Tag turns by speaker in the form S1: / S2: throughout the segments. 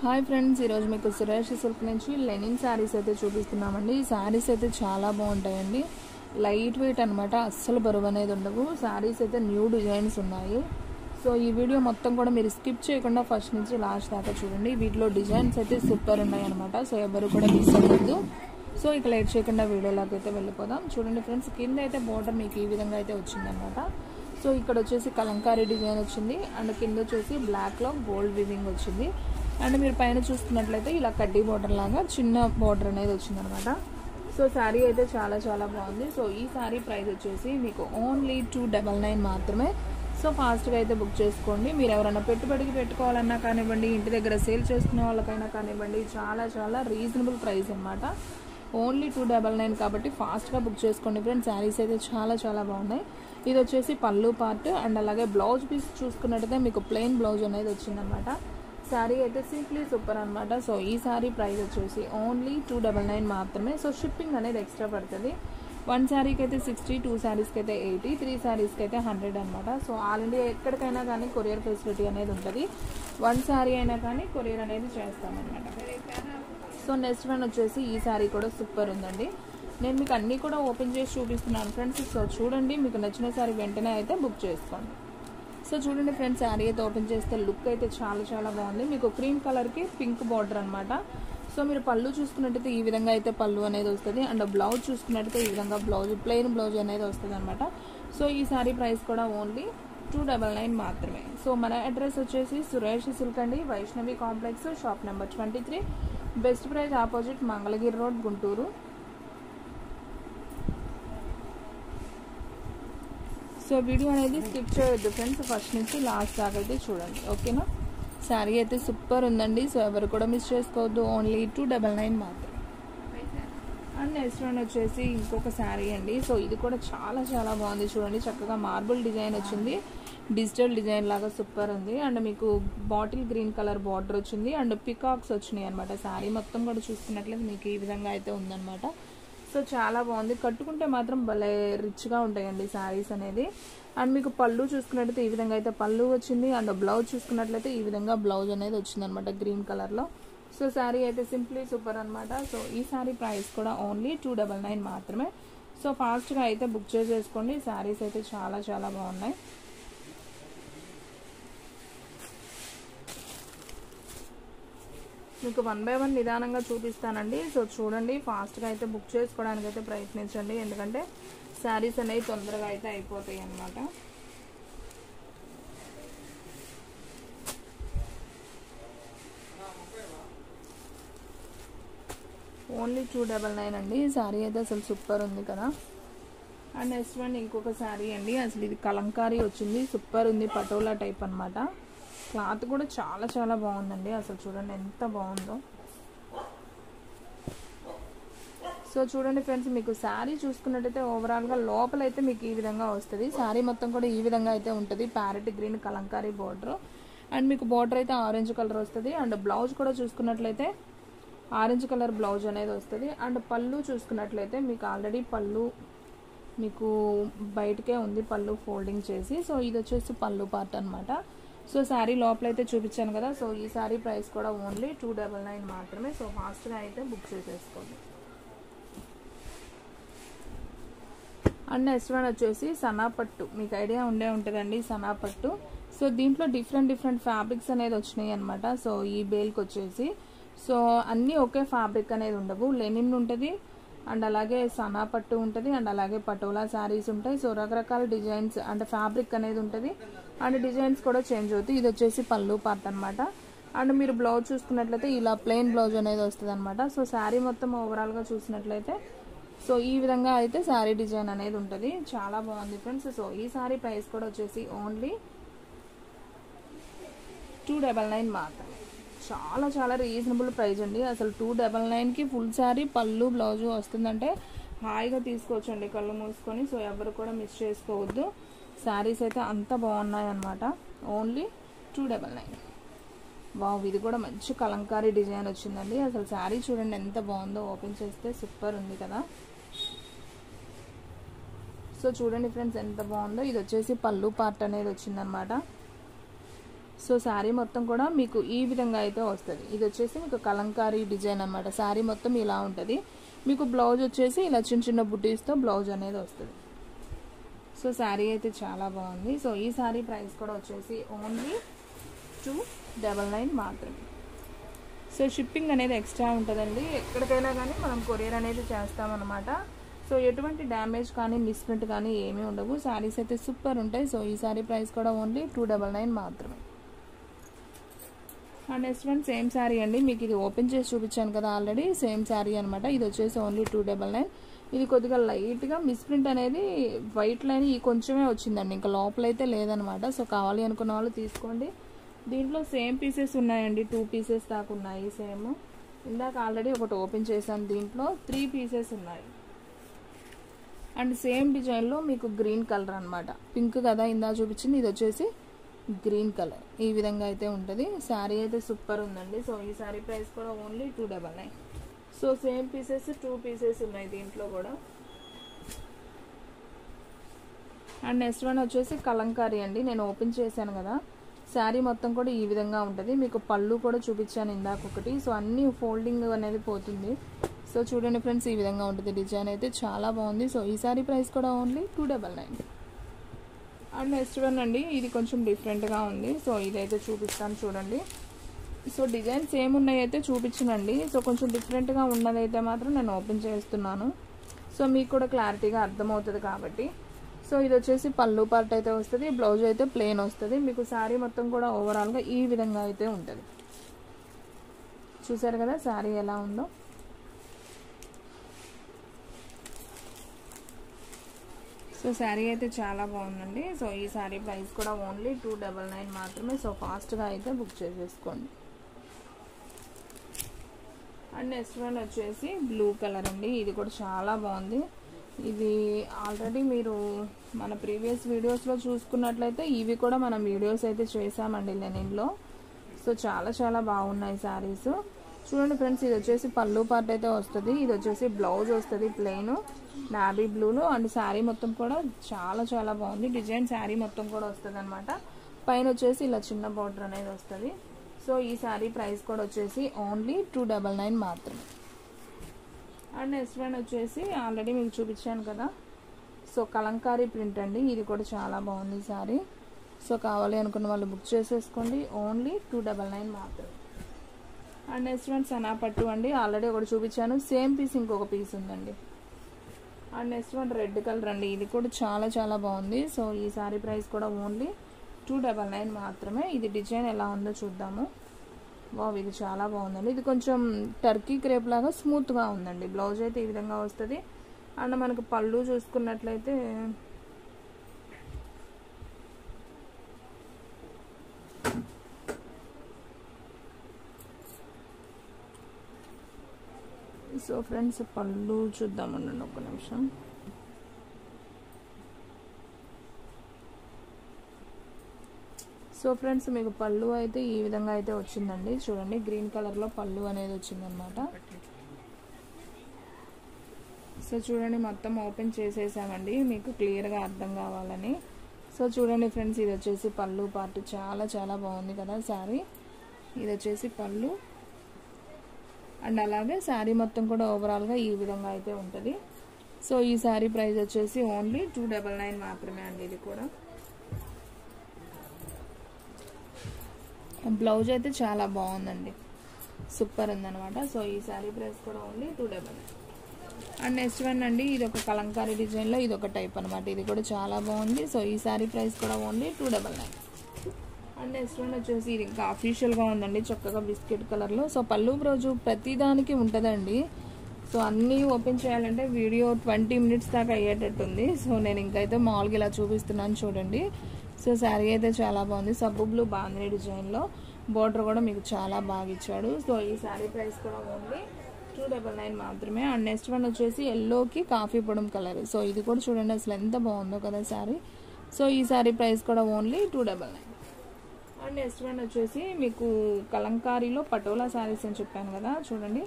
S1: Hi friends, ఈరోజు మీకు Suresh silk నుంచి లెనిన్ శారీస్ అయితే చూపిస్తున్నామండి. ఈ శారీస్ అయితే చాలా బాగుంటాయండి. లైట్ వెయిట్ అనమాట, అస్సలు బరువు అనేది ఉండవు. శారీస్ అయితే న్యూ డిజైన్స్ ఉన్నాయి. సో ఈ వీడియో మొత్తం కూడా మీరు స్కిప్ చేయకుండా ఫస్ట్ నుంచి లాస్ట్ దాకా చూడండి. వీటిలో డిజైన్స్ అయితే సూపర్ ఉన్నాయి అనమాట. సో ఎవరు కూడా మిస్ అవ్వద్దు. సో ఇక లేట్ చేయకుండా వీడియోలోకి అయితే వెళ్ళిపోదాం. చూడండి ఫ్రెండ్స్, కింద అయితే బోర్డర్ మీకు ఈ విధంగా అయితే వచ్చిందనమాట. సో ఇక్కడ వచ్చేసి కలంకారీ డిజైన్ వచ్చింది అండ్ కింద వచ్చేసి బ్లాక్లో గోల్డ్ వివింగ్ వచ్చింది. అండ్ మీరు పైన చూస్తున్నట్లయితే ఇలా కడ్డీ బోర్డర్ లాగా చిన్న బోర్డర్ అనేది వచ్చిందనమాట. సో శారీ అయితే చాలా చాలా బాగుంది. సో ఈ శారీ ప్రైస్ వచ్చేసి మీకు ఓన్లీ 299 మాత్రమే. సో ఫాస్ట్గా అయితే బుక్ చేసుకోండి. మీరు ఎవరైనా పెట్టుబడికి పెట్టుకోవాలన్నా కానివ్వండి, ఇంటి దగ్గర సేల్ చేసుకునే వాళ్ళకైనా కానివ్వండి, చాలా చాలా రీజనబుల్ ప్రైస్ అనమాట. ఓన్లీ 299 కాబట్టి ఫాస్ట్గా బుక్ చేసుకోండి ఫ్రెండ్స్. శారీస్ అయితే చాలా చాలా బాగున్నాయి. ఇది వచ్చేసి పళ్ళు పార్ట్ అండ్ అలాగే బ్లౌజ్ పీస్ చూసుకున్నట్టయితే మీకు ప్లెయిన్ బ్లౌజ్ అనేది వచ్చిందనమాట. శారీ అయితే సింప్లీ సూపర్ అనమాట. సో ఈ శారీ ప్రైస్ వచ్చేసి ఓన్లీ 299 మాత్రమే. సో షిప్పింగ్ అనేది ఎక్స్ట్రా పడుతుంది. 1 శారీకి అయితే 60, 2 శారీస్కి అయితే 80, 3 శారీస్కి అయితే 100 అనమాట. సో ఆల్ ఇండియా ఎక్కడికైనా కానీ కొరియర్ ఫెసిలిటీ అనేది ఉంటుంది. 1 శారీ అయినా కానీ కొరియర్ అనేది చేస్తామన్నమాట. సో నెక్స్ట్ వన్ వచ్చేసి ఈ శారీ కూడా సూపర్ ఉందండి. నేను మీకు అన్నీ కూడా ఓపెన్ చేసి చూపిస్తున్నాను ఫ్రెండ్స్. సో చూడండి, మీకు నచ్చిన శారీ వెంటనే అయితే బుక్ చేసుకోండి. సో చూడండి ఫ్రెండ్స్, శారీ అయితే ఓపెన్ చేస్తే లుక్ అయితే చాలా చాలా బాగుంది. మీకు క్రీమ్ కలర్కి పింక్ బార్డర్ అనమాట. సో మీరు పళ్ళు చూసుకున్నట్టయితే ఈ విధంగా అయితే పళ్ళు అనేది వస్తుంది అండ్ బ్లౌజ్ చూసుకున్నట్టయితే ఈ విధంగా బ్లౌజ్ ప్లెయిన్ బ్లౌజ్ అనేది వస్తుంది అనమాట. సో ఈ శారీ ప్రైస్ కూడా ఓన్లీ 299 మాత్రమే. సో మన అడ్రస్ వచ్చేసి సురేష్ సిల్క్ అండి, Vaishnavi complex, shop number 23, best price opposite Mangalagiri road, Guntur. So video అనేది స్కిప్ చేయొద్దు ఫ్రెండ్స్, ఫస్ట్ నుంచి లాస్ట్ దాకా అయితే చూడండి, ఓకేనా. శారీ అయితే సూపర్ ఉందండి. సో ఎవరు కూడా మిస్ చేసుకోవద్దు. ఓన్లీ 299 మాత్రమే. అండ్ నెక్స్ట్ వన్ వచ్చేసి ఇంకొక శారీ అండి. సో ఇది కూడా చాలా చాలా బాగుంది. చూడండి, చక్కగా మార్బుల్ డిజైన్ వచ్చింది, డిజిటల్ డిజైన్ లాగా సూపర్ ఉంది. అండ్ మీకు బాటిల్ గ్రీన్ కలర్ బార్డర్ వచ్చింది అండ్ పికాక్స్ వచ్చినాయి అనమాట. శారీ మొత్తం కూడా చూసుకున్నట్లయితే మీకు ఈ విధంగా అయితే ఉందన్నమాట. సో చాలా బాగుంది. కట్టుకుంటే మాత్రం భలే రిచ్గా ఉంటాయండి శారీస్ అనేది. అండ్ మీకు పళ్ళు చూసుకున్నట్లయితే ఈ విధంగా అయితే పళ్ళు వచ్చింది అండ్ బ్లౌజ్ చూసుకున్నట్లయితే ఈ విధంగా బ్లౌజ్ అనేది వచ్చింది అనమాట గ్రీన్ కలర్లో. సో శారీ అయితే సింప్లీ సూపర్ అనమాట. సో ఈ శారీ ప్రైస్ కూడా ఓన్లీ 299 మాత్రమే. సో ఫాస్ట్గా అయితే బుక్ చేసేసుకోండి. శారీస్ అయితే చాలా చాలా బాగున్నాయి. మీకు 1 by 1 నిదానంగా చూపిస్తానండి. సో చూడండి, ఫాస్ట్గా అయితే బుక్ చేసుకోవడానికి అయితే ప్రయత్నించండి, ఎందుకంటే శారీస్ అనేవి తొందరగా అయితే అయిపోతాయి అన్నమాట. ఓన్లీ 299 అండి. శారీ అయితే అసలు సూపర్ ఉంది కదా. అండ్ నెక్స్ట్ వన్ ఇంకొక శారీ అండి. అసలు ఇది కలంకారీ వచ్చింది, సూపర్ ఉంది, పటోలా టైప్ అనమాట. క్లాత్ కూడా చాలా చాలా బాగుందండి. అసలు చూడండి ఎంత బాగుందో. సో చూడండి ఫ్రెండ్స్, మీకు శారీ చూసుకున్నట్టయితే ఓవరాల్గా లోపలైతే మీకు ఈ విధంగా వస్తుంది. శారీ మొత్తం కూడా ఈ విధంగా అయితే ఉంటుంది. Parrot green Kalamkari border and మీకు బార్డర్ అయితే ఆరెంజ్ కలర్ వస్తుంది. అండ్ బ్లౌజ్ కూడా చూసుకున్నట్లయితే ఆరెంజ్ కలర్ బ్లౌజ్ అనేది వస్తుంది. అండ్ పళ్ళు చూసుకున్నట్లయితే మీకు ఆల్రెడీ పళ్ళు మీకు బయటకే ఉంది, పళ్ళు ఫోల్డింగ్ చేసి. సో ఇది వచ్చేసి పళ్ళు పార్ట్ అనమాట. సో శారీ లోపలైతే చూపించాను కదా. సో ఈ శారీ ప్రైస్ కూడా ఓన్లీ 299 మాత్రమే. సో ఫాస్ట్గా అయితే బుక్ చేసేసుకోండి. అండ్ నెక్స్ట్ వన్ వచ్చేసి సనాపట్టు. మీకు ఐడియా ఉండే ఉంటుందండి సనాపట్టు. సో దీంట్లో డిఫరెంట్ డిఫరెంట్ ఫ్యాబ్రిక్స్ అనేది వచ్చినాయి అనమాట. సో ఈ బేల్కి వచ్చేసి సో అన్నీ ఒకే ఫ్యాబ్రిక్ అనేది ఉండవు. లెనిన్ ఉంటుంది అండ్ అలాగే సనాపట్టు ఉంటుంది అండ్ అలాగే పటోలా శారీస్ ఉంటాయి. సో రకరకాల డిజైన్స్ అండ్ ఫ్యాబ్రిక్ అనేది ఉంటుంది అండ్ డిజైన్స్ కూడా చేంజ్ అవుతాయి. ఇది వచ్చేసి పళ్ళు పార్ట్ అనమాట. అండ్ మీరు బ్లౌజ్ చూసుకున్నట్లయితే ఇలా ప్లెయిన్ బ్లౌజ్ అనేది వస్తుంది అనమాట. సో శారీ మొత్తం ఓవరాల్గా చూసినట్లయితే సో ఈ విధంగా అయితే శారీ డిజైన్ అనేది ఉంటుంది. చాలా బాగుంది ఫ్రెండ్స్. సో ఈ శారీ ప్రైస్ కూడా వచ్చేసి ఓన్లీ 299 మాత్రమే. చాలా చాలా రీజనబుల్ ప్రైస్ అండి. అసలు 299కి ఫుల్ శారీ పళ్ళు బ్లౌజు వస్తుందంటే హాయిగా తీసుకోవచ్చండి కళ్ళు మూసుకొని. సో ఎవరు కూడా మిస్ చేసుకోవద్దు. శారీస్ అయితే అంత బాగున్నాయి అన్నమాట. ఓన్లీ 299. వావ్, ఇది కూడా మంచి కలంకారీ డిజైన్ వచ్చిందండి. అసలు శారీ చూడండి ఎంత బాగుందో. ఓపెన్ చేస్తే సూపర్ ఉంది కదా. సో చూడండి ఫ్రెండ్స్ ఎంత బాగుందో. ఇది వచ్చేసి పళ్ళు పార్ట్ అనేది వచ్చిందనమాట. సో శారీ మొత్తం కూడా మీకు ఈ విధంగా అయితే వస్తుంది. ఇది వచ్చేసి మీకు కలంకారీ డిజైన్ అనమాట. శారీ మొత్తం ఇలా ఉంటుంది. మీకు బ్లౌజ్ వచ్చేసి ఇలా చిన్న చిన్న బుటీస్తో బ్లౌజ్ అనేది వస్తుంది. సో శారీ అయితే చాలా బాగుంది. సో ఈ శారీ ప్రైస్ కూడా వచ్చేసి ఓన్లీ 299 మాత్రమే. సో షిప్పింగ్ అనేది ఎక్స్ట్రా ఉంటుందండి. ఎక్కడికైనా కానీ మనం కొరియర్ అనేది చేస్తామన్నమాట. సో ఎటువంటి డ్యామేజ్ కానీ మిస్ప్రింట్ కానీ ఏమీ ఉండవు. శారీస్ అయితే సూపర్ ఉంటాయి. సో ఈ శారీ ప్రైస్ కూడా ఓన్లీ 299 మాత్రమే. And next one same sari అండి. మీకు ఇది ఓపెన్ చేసి చూపించాను కదా ఆల్రెడీ, సేమ్ శారీ అనమాట. ఇది వచ్చేసి ఓన్లీ 299. ఇది కొద్దిగా లైట్గా మిస్ప్రింట్ అనేది వైట్ లైన్ ఈ కొంచెమే వచ్చిందండి, ఇంకా లోపలైతే లేదనమాట. సో కావాలి అనుకున్న వాళ్ళు తీసుకోండి. దీంట్లో సేమ్ పీసెస్ ఉన్నాయండి, 2 పీసెస్ దాకా ఉన్నాయి సేమ్. ఇందాక ఆల్రెడీ ఒకటి ఓపెన్ చేశాను, దీంట్లో 3 పీసెస్ ఉన్నాయి. అండ్ సేమ్ డిజైన్లో మీకు గ్రీన్ కలర్ అనమాట. పింక్ కదా ఇందా చూపించింది, ఇది వచ్చేసి గ్రీన్ కలర్. ఈ విధంగా అయితే ఉంటుంది. శారీ అయితే సూపర్ ఉందండి. సో ఈ శారీ ప్రైస్ కూడా only 299. So same pieces 2 pieces ఉన్నాయి దీంట్లో కూడా. అండ్ నెక్స్ట్ వన్ వచ్చేసి కలంకారీ అండి. నేను ఓపెన్ చేశాను కదా, శారీ మొత్తం కూడా ఈ విధంగా ఉంటుంది. మీకు పళ్ళు కూడా చూపించాను ఇందాక ఒకటి. సో అన్ని ఫోల్డింగ్ అనేది పోతుంది. సో చూడండి ఫ్రెండ్స్, ఈ విధంగా ఉంటుంది. డిజైన్ అయితే చాలా బాగుంది. సో ఈ శారీ ప్రైస్ కూడా ఓన్లీ 299. అండ్ నెక్స్ట్ వన్ అండి, ఇది కొంచెం డిఫరెంట్గా ఉంది. సో ఇదైతే చూపిస్తాను చూడండి. సో డిజైన్ సేమ్ ఉన్నాయి అయితే చూపించనండి. సో కొంచెం డిఫరెంట్గా ఉన్నదైతే మాత్రం నేను ఓపెన్ చేస్తున్నాను. సో మీకు కూడా క్లారిటీగా అర్థమవుతుంది కాబట్టి. సో ఇది వచ్చేసి పళ్ళు పార్ట్ అయితే వస్తుంది, బ్లౌజ్ అయితే ప్లెయిన్ వస్తుంది. మీకు శారీ మొత్తం కూడా ఓవరాల్గా ఈ విధంగా అయితే ఉంటుంది. చూసారు కదా శారీ ఎలా ఉందో. సో శారీ అయితే చాలా బాగుందండి. సో ఈ శారీ ప్రైస్ కూడా ఓన్లీ 299 మాత్రమే. సో ఫాస్ట్గా అయితే బుక్ చేసేసుకోండి. అండ్ నెక్స్ట్ వన్ వచ్చేసి బ్లూ కలర్ అండి. ఇది కూడా చాలా బాగుంది. ఇది ఆల్రెడీ మీరు మన ప్రీవియస్ వీడియోస్లో చూసుకున్నట్లయితే ఇవి కూడా మనం వీడియోస్ అయితే చేసామండి లెనిన్లో. సో చాలా చాలా బాగున్నాయి శారీస్. చూడండి ఫ్రెండ్స్, ఇది వచ్చేసి పళ్ళు పార్ట్ అయితే వస్తుంది. ఇది వచ్చేసి బ్లౌజ్ వస్తుంది ప్లెయిన్ నావీ బ్లూలో. అండ్ శారీ మొత్తం కూడా చాలా చాలా బాగుంది. డిజైన్ శారీ మొత్తం కూడా వస్తుంది అనమాట. పైన వచ్చేసి ఇలా చిన్న బార్డర్ అనేది వస్తుంది. సో ఈ శారీ ప్రైస్ కూడా వచ్చేసి ఓన్లీ 299 మాత్రమే. అండ్ నెక్స్ట్ వన్ వచ్చేసి ఆల్రెడీ మీకు చూపించాను కదా, సో కలంకారీ ప్రింట్ అండి. ఇది కూడా చాలా బాగుంది శారీ. సో కావాలి అనుకున్న వాళ్ళు బుక్ చేసేసుకోండి. ఓన్లీ 299 మాత్రమే. అండ్ నెక్స్ట్ వన్ సనా పట్టు అండి. ఆల్రెడీ ఒకటి చూపించాను, సేమ్ పీస్ ఇంకొక పీస్ ఉందండి. And next one red colour అండి. ఇది కూడా చాలా చాలా బాగుంది. సో ఈ శారీ ప్రైస్ కూడా ఓన్లీ 299 మాత్రమే. ఇది డిజైన్ ఎలా ఉందో చూద్దాము. వావ్, ఇది చాలా బాగుందండి. ఇది కొంచెం టర్కీ క్రేప్ లాగా స్మూత్గా ఉందండి. బ్లౌజ్ అయితే ఈ విధంగా వస్తుంది. అండ్ మనకు పళ్ళు చూసుకున్నట్లయితే సో ఫ్రెండ్స్ పళ్ళు చూద్దామండి ఒక నిమిషం. సో ఫ్రెండ్స్ మీకు పళ్ళు అయితే ఈ విధంగా అయితే వచ్చిందండి. చూడండి గ్రీన్ కలర్లో పళ్ళు అనేది వచ్చిందనమాట. సో చూడండి మొత్తం ఓపెన్ చేసేసామండి మీకు క్లియర్గా అర్థం కావాలని. సో చూడండి ఫ్రెండ్స్, ఇది వచ్చేసి పళ్ళు పార్ట్. చాలా చాలా బాగుంది కదా శారీ. ఇది వచ్చేసి పళ్ళు. అండ్ అలాగే శారీ మొత్తం కూడా ఓవరాల్గా ఈ విధంగా అయితే ఉంటుంది. సో ఈ శారీ ప్రైస్ వచ్చేసి ఓన్లీ 299 మాత్రమే అండి. ఇది కూడా బ్లౌజ్ అయితే చాలా బాగుందండి, సూపర్ ఉందన్నమాట. సో ఈ శారీ ప్రైస్ కూడా ఓన్లీ 299. అండ్ నెక్స్ట్ వన్ అండి, ఇది ఒక కలంకారీ డిజైన్లో ఇది ఒక టైప్ అనమాట. ఇది కూడా చాలా బాగుంది. సో ఈ శారీ ప్రైస్ కూడా ఓన్లీ 299. అండ్ నెక్స్ట్ వన్ వచ్చేసి ఇది ఇంకా అఫీషియల్గా ఉందండి, చక్కగా బిస్కెట్ కలర్లో. సో పళ్ళు బ్లౌజు ప్రతిదానికి ఉంటుందండి. సో అన్నీ ఓపెన్ చేయాలంటే వీడియో 20 మినిట్స్ దాకా అయ్యేటట్టుంది. సో నేను ఇంకైతే మామూలుగా ఇలా చూపిస్తున్నాను చూడండి. సో శారీ అయితే చాలా బాగుంది. సబ్బు బ్లూ బాందిని డిజైన్లో బోర్డర్ కూడా మీకు చాలా బాగా ఇచ్చాడు. సో ఈ శారీ ప్రైస్ కూడా ఓన్లీ 299 మాత్రమే. అండ్ నెక్స్ట్ వన్ వచ్చేసి ఎల్లోకి కాఫీ పొడం కలర్. సో ఇది కూడా చూడండి అసలు ఎంత బాగుందో కదా శారీ. సో ఈ శారీ ప్రైస్ కూడా ఓన్లీ 299. అండ్ నెక్స్ట్ వన్ వచ్చేసి మీకు కలంకారీలో పటోలా శారీస్ అని చెప్పాను కదా, చూడండి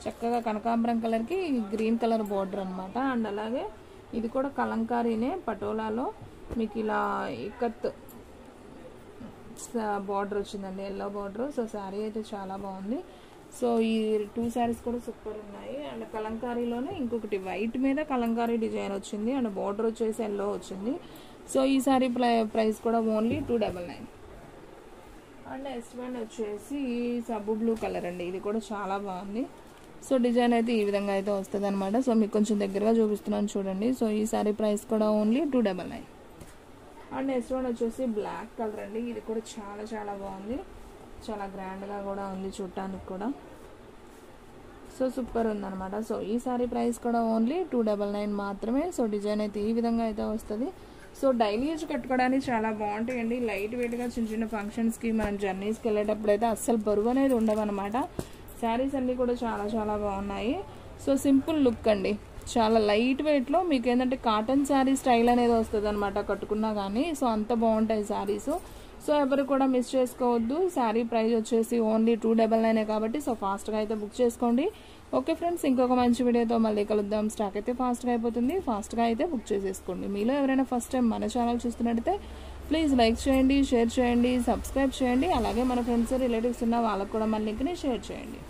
S1: చక్కగా కనకాంబరం కలర్కి గ్రీన్ కలర్ బోర్డర్ అనమాట. అండ్ అలాగే ఇది కూడా కలంకారీనే, పటోలాలో మీకు ఇలా ఇక్కత్ బార్డర్ వచ్చిందండి, ఎల్లో బార్డర్. సో శారీ అయితే చాలా బాగుంది. సో ఈ 2 శారీస్ కూడా సూపర్ ఉన్నాయి. అండ్ కలంకారీలోనే ఇంకొకటి వైట్ మీద కలంకారీ డిజైన్ వచ్చింది అండ్ బార్డర్ వచ్చేసి ఎల్లో వచ్చింది. సో ఈ శారీ ప్రైస్ కూడా ఓన్లీ 299. అండ్ నెక్స్ట్ వన్ వచ్చేసి సబ్బు బ్లూ కలర్ అండి, ఇది కూడా చాలా బాగుంది. సో డిజైన్ అయితే ఈ విధంగా అయితే వస్తుంది అనమాట. సో మీకు కొంచెం దగ్గరగా చూపిస్తున్నాను చూడండి. సో ఈ శారీ ప్రైస్ కూడా ఓన్లీ 299. అండ్ నెక్స్ట్ వన్ వచ్చేసి బ్లాక్ కలర్ అండి, ఇది కూడా చాలా చాలా బాగుంది, చాలా గ్రాండ్గా కూడా ఉంది చూడటానికి కూడా. సో సూపర్ ఉందన్నమాట. సో ఈ శారీ ప్రైస్ కూడా ఓన్లీ 299 మాత్రమే. సో డిజైన్ అయితే ఈ విధంగా అయితే వస్తుంది. సో డైలీ యూజ్ కట్టుకోవడానికి చాలా బాగుంటాయండి. లైట్ వెయిట్గా చిన్న చిన్న ఫంక్షన్స్కి మనం జర్నీస్కి వెళ్ళేటప్పుడు అయితే అస్సలు బరువు అనేది ఉండవన్నమాట. శారీస్ అన్నీ కూడా చాలా చాలా బాగున్నాయి. సో సింపుల్ లుక్ అండి, చాలా లైట్ వెయిట్లో మీకు ఏంటంటే కాటన్ శారీ స్టైల్ అనేది వస్తుంది అనమాట కట్టుకున్నా కానీ. సో అంత బాగుంటాయి శారీస్. సో ఎవరు కూడా మిస్ చేసుకోవద్దు. శారీ ప్రైస్ వచ్చేసి ఓన్లీ 299 కాబట్టి సో ఫాస్ట్గా అయితే బుక్ చేసుకోండి. ఓకే ఫ్రెండ్స్, ఇంకొక మంచి వీడియోతో మళ్ళీ కలుద్దాం. స్టాక్ అయితే ఫాస్ట్గా అయిపోతుంది, ఫాస్ట్గా అయితే బుక్ చేసేసుకోండి. మీలో ఎవరైనా ఫస్ట్ టైం మన ఛానల్ చూస్తున్నట్టయితే ప్లీజ్ లైక్ చేయండి, షేర్ చేయండి, సబ్స్క్రైబ్ చేయండి. అలాగే మన ఫ్రెండ్స్ రిలేటివ్స్ ఉన్న వాళ్ళకు కూడా మన లింక్ని షేర్ చేయండి.